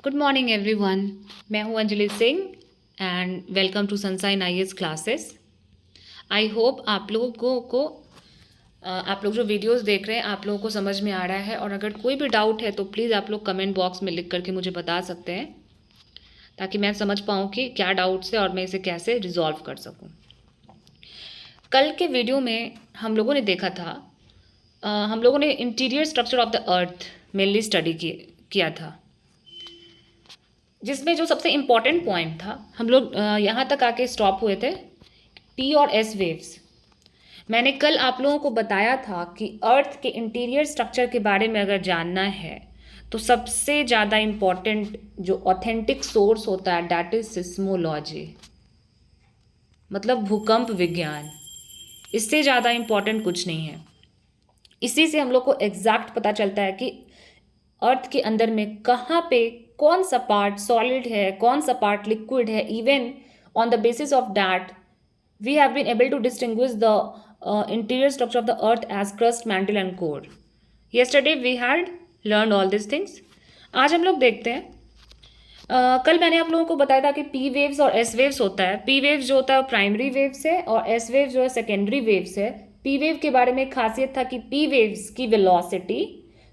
Good morning everyone. मैं हूं Anjali Singh and welcome to Sunshine IAS classes. I hope आप लोगों को आप लोग जो वीडियोस देख रहे हैं आप लोगों को समझ में आ रहा है, और अगर कोई भी डाउट है तो प्लीज़ आप लोग कमेंट बॉक्स में लिख करके मुझे बता सकते हैं ताकि मैं समझ पाऊँ कि क्या डाउट्स है और मैं इसे कैसे रिजॉल्व कर सकूँ। कल के वीडियो में हम लोगों ने देखा था, हम लोगों ने interior structure of the earth mainly study किया था, जिसमें जो सबसे इम्पॉर्टेंट पॉइंट था हम लोग यहाँ तक आके स्टॉप हुए थे, टी और एस वेव्स। मैंने कल आप लोगों को बताया था कि अर्थ के इंटीरियर स्ट्रक्चर के बारे में अगर जानना है तो सबसे ज़्यादा इम्पॉर्टेंट जो ऑथेंटिक सोर्स होता है डैट इज सिस्मोलॉजी, मतलब भूकंप विज्ञान। इससे ज़्यादा इम्पॉर्टेंट कुछ नहीं है। इसी से हम लोग को एग्जैक्ट पता चलता है कि अर्थ के अंदर में कहाँ पे कौन सा पार्ट सॉलिड है, कौन सा पार्ट लिक्विड है। Even on the basis of that we have been able to distinguish the interior structure of the earth as crust, mantle and core. Yesterday we had learn all this things. आज हम लोग देखते हैं, कल मैंने आप लोगों को बताया था कि पी वेव्स और एस वेव्स होता है। पी वेव्स जो होता है वो प्राइमरी वेव्स है और एस वेव जो है सेकेंडरी वेव्स है। पी वेव के बारे में एक खासियत था कि पी वेव्स की वेलोसिटी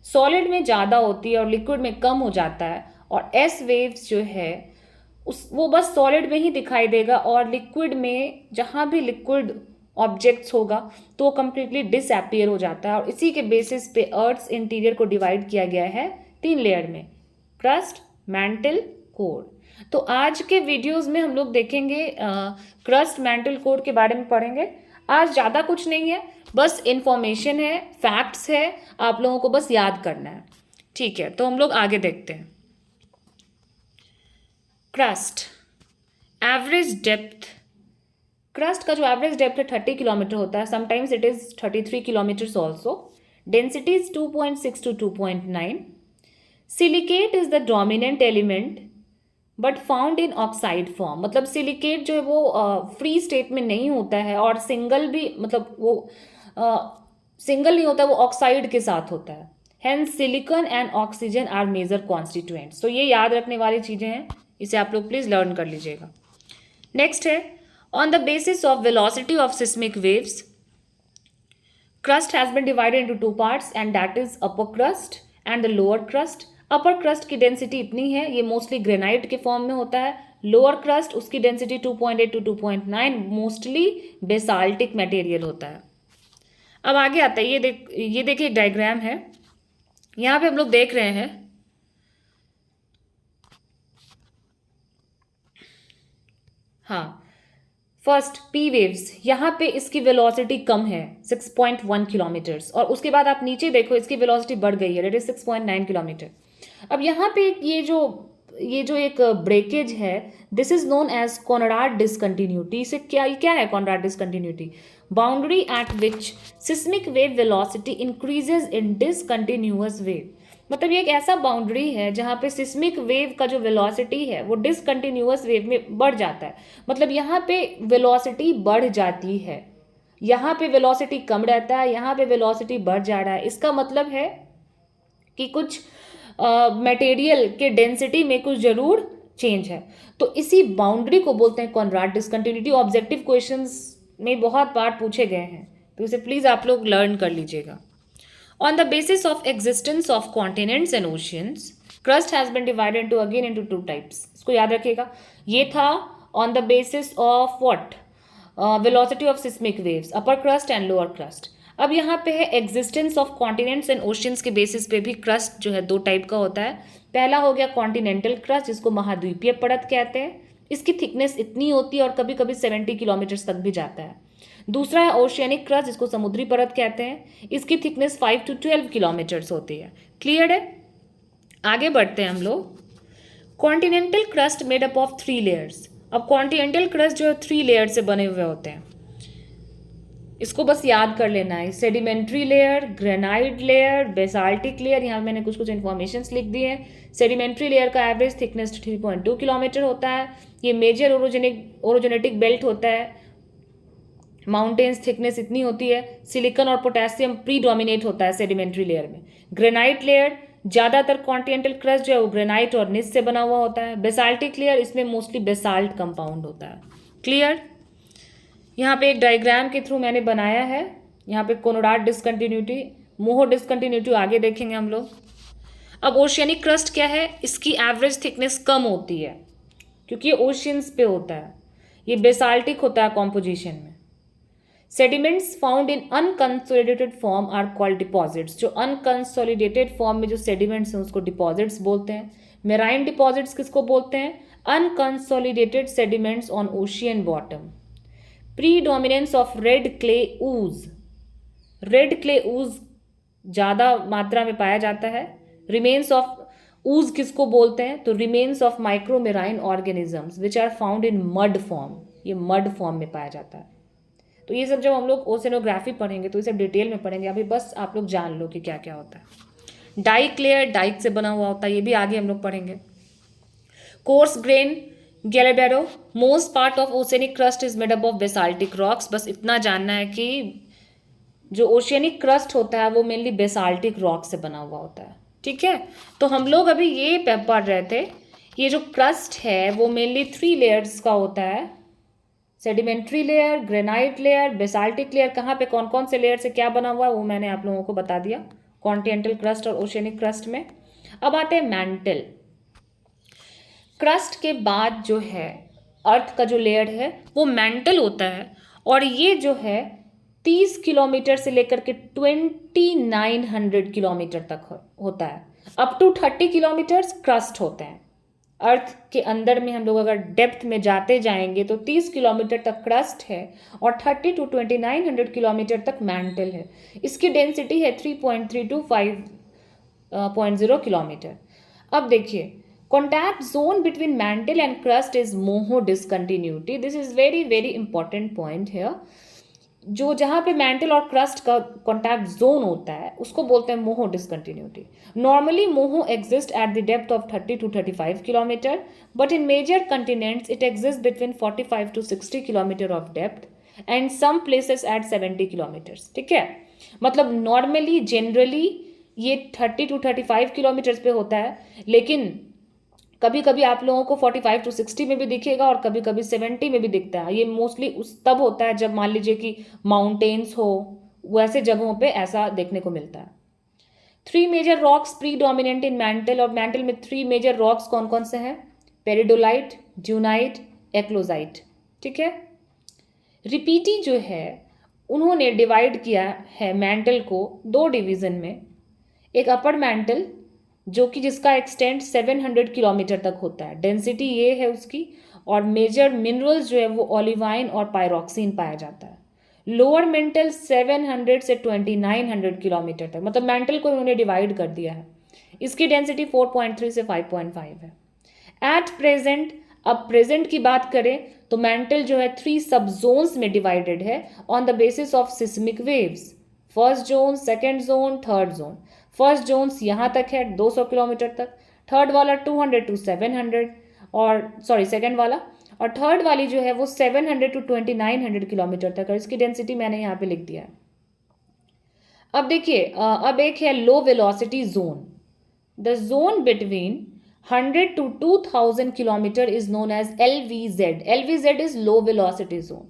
सॉलिड में ज़्यादा होती है और लिक्विड में कम हो जाता है, और एस वेव्स जो है वो बस सॉलिड में ही दिखाई देगा और लिक्विड में जहाँ भी लिक्विड ऑब्जेक्ट्स होगा तो वो कम्प्लीटली डिसअपीयर हो जाता है। और इसी के बेसिस पे अर्थ इंटीरियर को डिवाइड किया गया है 3 लेयर में, क्रस्ट, मैंटल, कोर। तो आज के वीडियोस में हम लोग देखेंगे क्रस्ट, मैंटल, कोर के बारे में पढ़ेंगे। आज ज़्यादा कुछ नहीं है, बस इंफॉर्मेशन है, फैक्ट्स है, आप लोगों को बस याद करना है। ठीक है, तो हम लोग आगे देखते हैं। क्रस्ट एवरेज डेप्थ, क्रस्ट का जो एवरेज डेप्थ है 30 किलोमीटर होता है। Sometimes it is 33 kilometres also. Density is 2.6 to 2.9। Silicate is the dominant element but found in oxide form. मतलब सिलिकेट जो है वो फ्री स्टेट में नहीं होता है और सिंगल भी, मतलब वो सिंगल नहीं होता, वो ऑक्साइड के साथ होता है। Hence silicon and oxygen are major constituents. तो ये याद रखने वाली चीज़ें हैं, इसे आप लोग प्लीज़ लर्न कर लीजिएगा। नेक्स्ट है, on the basis of velocity of seismic waves crust has been divided into 2 parts and that is upper crust and the lower crust. Upper crust की डेंसिटी इतनी है, ये मोस्टली ग्रेनाइट के form में होता है। लोअर क्रस्ट उसकी density 2.8 to 2.9, mostly basaltic material होता है। अब आगे आता है, ये देखिए एक डायग्राम है, यहाँ पे हम लोग देख रहे हैं हाँ, फर्स्ट पी वेव्स, यहाँ पे इसकी वेलोसिटी कम है 6.1 किलोमीटर्स, और उसके बाद आप नीचे देखो इसकी वेलोसिटी बढ़ गई है, दैट इज 6.9 किलोमीटर। अब यहाँ पे ये जो एक ब्रेकेज है, this is known as Conrad discontinuity. इसे क्या है Conrad discontinuity? Boundary at which seismic wave velocity increases in discontinuous wave. मतलब ये एक ऐसा बाउंड्री है जहाँ पे सिस्मिक वेव का जो वेलोसिटी है वो डिसकंटिन्यूअस वेव में बढ़ जाता है। मतलब यहाँ पे वेलोसिटी बढ़ जाती है, यहाँ पे वेलोसिटी कम रहता है, यहाँ पे वेलोसिटी बढ़ जा रहा है। इसका मतलब है कि कुछ मटेरियल के डेंसिटी में कुछ जरूर चेंज है। तो इसी बाउंड्री को बोलते हैं कॉनराड डिसकंटिन्यूटी। ऑब्जेक्टिव क्वेश्चंस में बहुत बार पूछे गए हैं, तो इसे प्लीज़ आप लोग लर्न कर लीजिएगा। On the basis of existence of continents and oceans, crust has been divided into 2 types. इसको याद रखिएगा, ये था on the basis of what? Velocity of seismic waves, upper crust and lower crust. अब यहाँ पे है existence of continents and oceans के बेसिस पे भी crust जो है 2 टाइप का होता है। पहला हो गया कॉन्टिनेंटल crust, जिसको महाद्वीपीय परत कहते हैं। इसकी थिकनेस इतनी होती है और कभी कभी 70 किलोमीटर तक भी जाता है। दूसरा है ओशियनिक क्रस्ट, जिसको समुद्री परत कहते हैं। इसकी थिकनेस 5 to 12 किलोमीटर्स होती है। क्लियर है? आगे बढ़ते हैं हम लोग। Continental crust made up of 3 layers. अब कॉन्टिनेंटल क्रस्ट जो है 3 लेयर से बने हुए होते हैं, इसको बस याद कर लेना है। Sedimentary layer, granite layer, basaltic layer. यहाँ मैंने कुछ इन्फॉर्मेशन लिख दी है। सेडिमेंट्री लेयर का एवरेज थिकनेस 3.2 किलोमीटर होता है। ये मेजर ओरोजेनेटिक बेल्ट होता है। माउंटेन्स थिकनेस इतनी होती है। सिलिकॉन और पोटेशियम प्रीडोमिनेट होता है सेडिमेंट्री लेयर में। ग्रेनाइट लेयर ज़्यादातर कॉन्टिनेंटल क्रस्ट जो है वो ग्रेनाइट और निस से बना हुआ होता है। बेसाल्टिक लेयर, इसमें मोस्टली बेसाल्ट कंपाउंड होता है। क्लियर? यहाँ पे एक डायग्राम के थ्रू मैंने बनाया है। यहाँ पे कोनोडाट डिसकंटिन्यूटी, मोहो डिसकंटिन्यूटी आगे देखेंगे हम लोग। अब ओशियनिक क्रस्ट क्या है, इसकी एवरेज थिकनेस कम होती है क्योंकि ये ओशियंस पे होता है, ये बेसाल्टिक होता है कॉम्पोजिशन में। Sediments found in unconsolidated form are called deposits. जो अनकंसोलिडेटेड फॉर्म में जो सेडिमेंट्स हैं उसको डिपॉजिट्स बोलते हैं। मेराइन डिपॉजिट्स किसको बोलते हैं? Unconsolidated sediments on ocean bottom. Predominance of red clay ooze, red clay ooze ज़्यादा मात्रा में पाया जाता है। रिमेन्स ऑफ ऊज किसको बोलते हैं? तो remains of micromarine organisms which are found in mud form, ये मड फॉर्म में पाया जाता है। तो ये सब जब हम लोग ओसेनोग्राफी पढ़ेंगे तो ये सब डिटेल में पढ़ेंगे, अभी बस आप लोग जान लो कि क्या क्या होता है। डाइक लेयर डाइक से बना हुआ होता है, ये भी आगे हम लोग पढ़ेंगे। Coarse grain gabbro, most part of oceanic crust is made up of basaltic rocks. बस इतना जानना है कि जो ओशियनिक क्रस्ट होता है वो मेनली बेसाल्टिक रॉक से बना हुआ होता है। ठीक है, तो हम लोग अभी ये पढ़ रहे थे, ये जो क्रस्ट है वो मेनली 3 लेयर्स का होता है। Sedimentary layer, granite layer, basaltic layer. कहाँ पे कौन कौन से लेयर से क्या बना हुआ है वो मैंने आप लोगों को बता दिया, कॉन्टिनेंटल क्रस्ट और ओशियनिक क्रस्ट में। अब आते हैं मैंटल। क्रस्ट के बाद जो है अर्थ का जो लेयर है वो मैंटल होता है, और ये जो है 30 किलोमीटर से लेकर के 2900 किलोमीटर तक होता है। अप टू 30 किलोमीटर्स क्रस्ट होते हैं। अर्थ के अंदर में हम लोग अगर डेप्थ में जाते जाएंगे तो 30 किलोमीटर तक क्रस्ट है और 30 to 2900 किलोमीटर तक मैंटल है। इसकी डेंसिटी है 3.3 to 5.0 किलोमीटर। अब देखिए, contact zone between mantle and crust is Moho discontinuity. This is very very important point है। जो जहाँ पे मैंटल और क्रस्ट का कॉन्टैक्ट जोन होता है उसको बोलते हैं Moho discontinuity. Normally Moho exist at the depth of 30 to 35 kilometre, but in major continents it exist between 45 to 60 kilometre of depth and some places at 70 kilometres. ठीक है, मतलब नॉर्मली जनरली ये 30 to 35 kilometres पे होता है, लेकिन कभी कभी आप लोगों को 45 to 60 में भी दिखेगा और कभी कभी 70 में भी दिखता है। ये मोस्टली उस तब होता है जब मान लीजिए कि माउंटेन्स हो, वैसे जगहों पे ऐसा देखने को मिलता है। 3 major rocks predominant in mantle, और मैंटल में 3 मेजर रॉक्स कौन कौन से हैं? पेरिडोलाइट, ड्यूनाइट, एक्लोजाइट। ठीक है, रिपीटी जो है उन्होंने डिवाइड किया है मैंटल को 2 डिवीजन में। एक अपर मैंटल जो कि जिसका एक्सटेंट 700 किलोमीटर तक होता है, डेंसिटी ये है उसकी, और मेजर मिनरल्स जो है वो ओलिवाइन और पायरोक्सिन पाया जाता है। लोअर मेंटल 700 से 2900 किलोमीटर तक, मतलब मेंटल को उन्होंने डिवाइड कर दिया है। इसकी डेंसिटी 4.3 से 5.5 है एट प्रेजेंट। अब प्रेजेंट की बात करें तो मेंटल जो है 3 सब जोन्स में डिवाइडेड है on the basis of seismic waves. First zone, second zone, third zone. First zones यहाँ तक है 200 किलोमीटर तक, थर्ड वाला 200 to 700, और सॉरी सेकेंड वाला, और थर्ड वाली जो है वो 700 to 2900 किलोमीटर तक है। इसकी डेंसिटी मैंने यहाँ पे लिख दिया है। अब देखिए, अब एक है low velocity zone. The zone between 100 to 2000 kilometre is known as LVZ। LVZ is low velocity zone,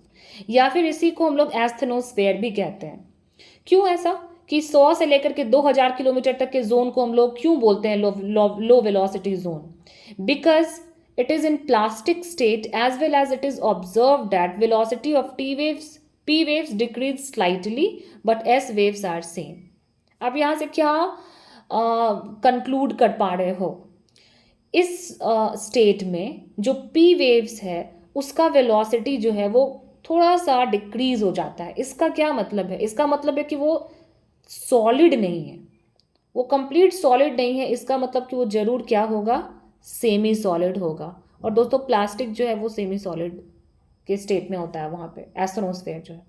या फिर इसी को हम लोग एस्थेनोस्फेयर भी कहते हैं। क्यों ऐसा कि 100 से लेकर के 2000 किलोमीटर तक के जोन को हम लोग क्यों बोलते हैं low velocity zone? Because it is in plastic state as well as it is observe that velocity of P waves decrease slightly but S waves are same. आप यहाँ से क्या कंक्लूड कर पा रहे हो? इस स्टेट में जो P waves है उसका वेलोसिटी जो है वो थोड़ा सा डिक्रीज हो जाता है। इसका क्या मतलब है? इसका मतलब है कि वो सॉलिड नहीं है, वो कंप्लीट सॉलिड नहीं है। इसका मतलब कि वो जरूर क्या होगा? सेमी सॉलिड होगा। और दोस्तों प्लास्टिक जो है वो सेमी सॉलिड के स्टेट में होता है वहाँ पे, एस्ट्रोनोस्फेयर जो है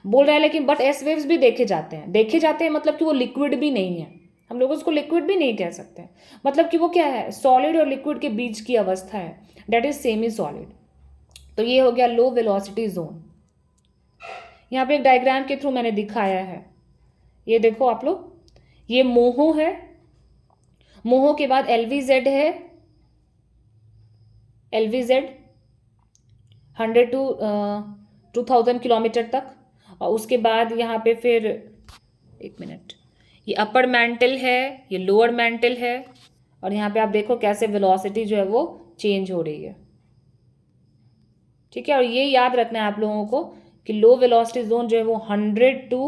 बोल रहा है। लेकिन बट एस वेव्स भी देखे जाते हैं मतलब कि वो लिक्विड भी नहीं है, हम लोग उसको लिक्विड भी नहीं कह सकते, मतलब कि वो क्या है? सॉलिड और लिक्विड के बीच की अवस्था है, डेट इज सेमी सॉलिड। तो ये हो गया लो वेलोसिटी जोन। यहाँ पे एक डायग्राम के थ्रू मैंने दिखाया है, ये देखो आप लोग, ये मोहो है मोहो के बाद LVZ है, LVZ 100 to 2000 किलोमीटर तक। और उसके बाद यहाँ पे फिर एक मिनट, ये अपर मैंटल है, ये लोअर मैंटल है, और यहाँ पे आप देखो कैसे वेलोसिटी जो है वो चेंज हो रही है। ठीक है, और ये याद रखना है आप लोगों को कि लो वेलोसिटी जोन जो है वो 100 to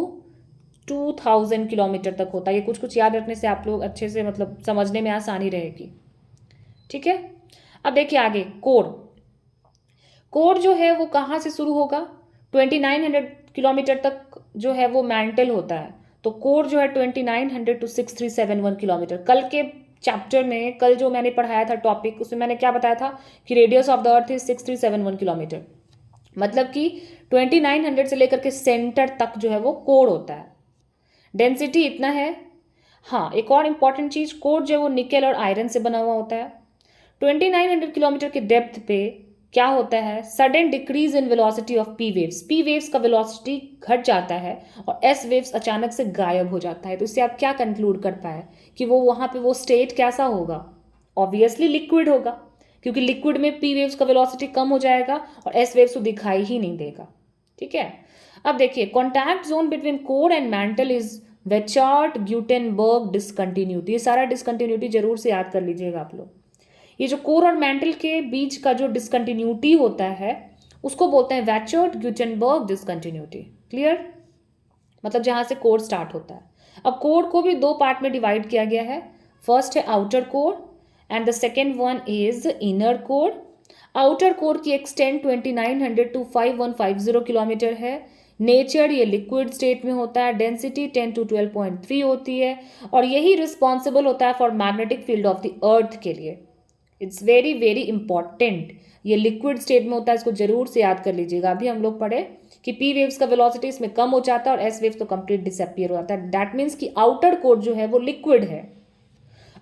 2000 किलोमीटर तक होता है। ये कुछ कुछ याद रखने से आप लोग अच्छे से मतलब समझने में आसानी रहेगी। ठीक है, अब देखिए आगे कोड। कोड जो है वो कहाँ से शुरू होगा? 2900 किलोमीटर तक जो है वो मैंटल होता है। तो कोड जो है 2900 to 6371 किलोमीटर। कल के चैप्टर में, कल जो मैंने पढ़ाया था टॉपिक, उसमें मैंने क्या बताया था कि radius of the earth is 6371 kilometre. मतलब कि 2900 से लेकर के सेंटर तक जो है वो कोड होता है। डेंसिटी इतना है। हाँ, एक और इम्पॉर्टेंट चीज, कोड जो है वो निकेल और आयरन से बना हुआ होता है। 2900 किलोमीटर की डेप्थ पे क्या होता है? Sudden decrease in velocity of P waves. P waves का वेलोसिटी घट जाता है और एस वेव्स अचानक से गायब हो जाता है। तो इससे आप क्या कंक्लूड कर पाए कि वो वहां पे वो स्टेट कैसा होगा? ऑब्वियसली लिक्विड होगा, क्योंकि लिक्विड में पी वेव्स का वेलोसिटी कम हो जाएगा और एस वेव्स को दिखाई ही नहीं देगा। ठीक है, अब देखिए contact zone between core and mantle is Wiechert Gutenberg discontinuity. ये सारा डिसकंटिन्यूटी जरूर से याद कर लीजिएगा आप लोग। ये जो कोर और मैंटल के बीच का जो डिसकंटिन्यूटी होता है उसको बोलते हैं वैचर्ट ग्यूटेनबर्ग डिसकंटिन्यूटी। क्लियर? मतलब जहां से कोर स्टार्ट होता है। अब कोर को भी दो पार्ट में डिवाइड किया गया है। फर्स्ट है outer core and the second one is inner core. Outer core की एक्सटेंट 2900 to 5150 किलोमीटर है। नेचर ये लिक्विड स्टेट में होता है। डेंसिटी 10 to 12.3 होती है और यही रिस्पॉन्सिबल होता है for magnetic field of the अर्थ के लिए। It's very very important. ये लिक्विड स्टेट में होता है, इसको जरूर से याद कर लीजिएगा। अभी हम लोग पढ़े कि पी वेव्स का वेलोसिटी इसमें कम हो जाता है और एस वेव्स तो कंप्लीट डिसअपियर हो जाता है। दैट मीन्स कि आउटर कोर जो है वो लिक्विड है।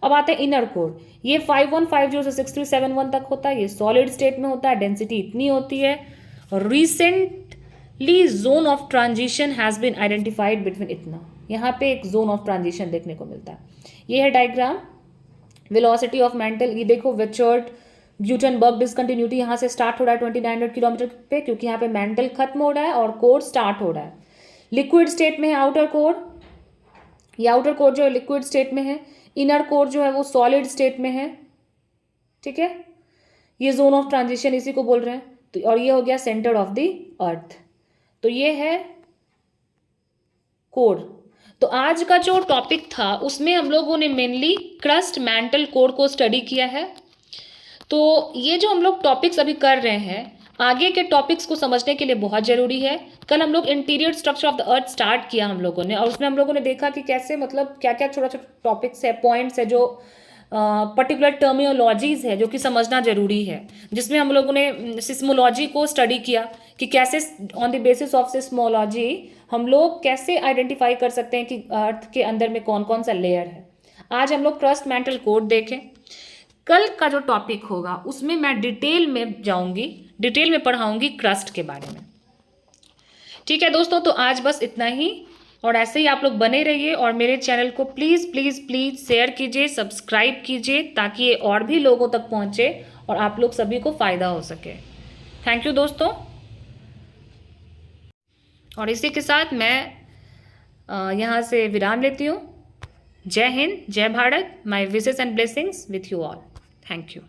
अब आता है इनर कोर। ये 5150 से 6371 तक होता है। ये सॉलिड स्टेट में होता है। डेंसिटी इतनी होती है। Recently zone of transition has been identified between इतना। यहाँ पे एक जोन ऑफ ट्रांजिशन देखने को मिलता है। ये है डायग्राम। वेलोसिटी ऑफ मैंटल, ये देखो वेचर्ट ग्यूटेनबर्ग डिसकंटिन्यूटी यहाँ से स्टार्ट हो रहा है 2900 किलोमीटर पे, क्योंकि यहाँ पे मैंटल खत्म हो रहा है और कोर स्टार्ट हो रहा है। लिक्विड स्टेट में है आउटर कोर। ये आउटर कोर जो है लिक्विड स्टेट में है। इनर कोर जो है वो सॉलिड स्टेट में है। ठीक है, ये जोन ऑफ ट्रांजिशन इसी को बोल रहे हैं। तो और ये हो गया सेंटर ऑफ द अर्थ। तो ये है कोर। तो आज का जो टॉपिक था उसमें हम लोगों ने मेनली क्रस्ट मैंटल कोर को स्टडी किया है। तो ये जो हम लोग टॉपिक्स अभी कर रहे हैं आगे के टॉपिक्स को समझने के लिए बहुत ज़रूरी है। कल हम लोग interior structure of the earth start किया हम लोगों ने, और उसमें हम लोगों ने देखा कि कैसे मतलब क्या क्या छोटा छोटा टॉपिक्स है, पॉइंट्स है, जो पर्टिकुलर टर्मिनोलॉजीज है जो कि समझना जरूरी है। जिसमें हम लोगों ने सिस्मोलॉजी को स्टडी किया कि कैसे on the basis of seismology हम लोग कैसे आइडेंटिफाई कर सकते हैं कि अर्थ के अंदर में कौन कौन सा लेयर है। आज हम लोग क्रस्ट मैंटल कोर देखें। कल का जो टॉपिक होगा उसमें मैं डिटेल में जाऊंगी, डिटेल में पढ़ाऊंगी क्रस्ट के बारे में। ठीक है दोस्तों, तो आज बस इतना ही, और ऐसे ही आप लोग बने रहिए और मेरे चैनल को प्लीज़ प्लीज़ प्लीज़ शेयर कीजिए, सब्सक्राइब कीजिए, ताकि ये और भी लोगों तक पहुंचे और आप लोग सभी को फ़ायदा हो सके। थैंक यू दोस्तों। और इसी के साथ मैं यहाँ से विराम लेती हूँ। जय हिंद, जय Bharat. My wishes and blessings with you all. Thank you.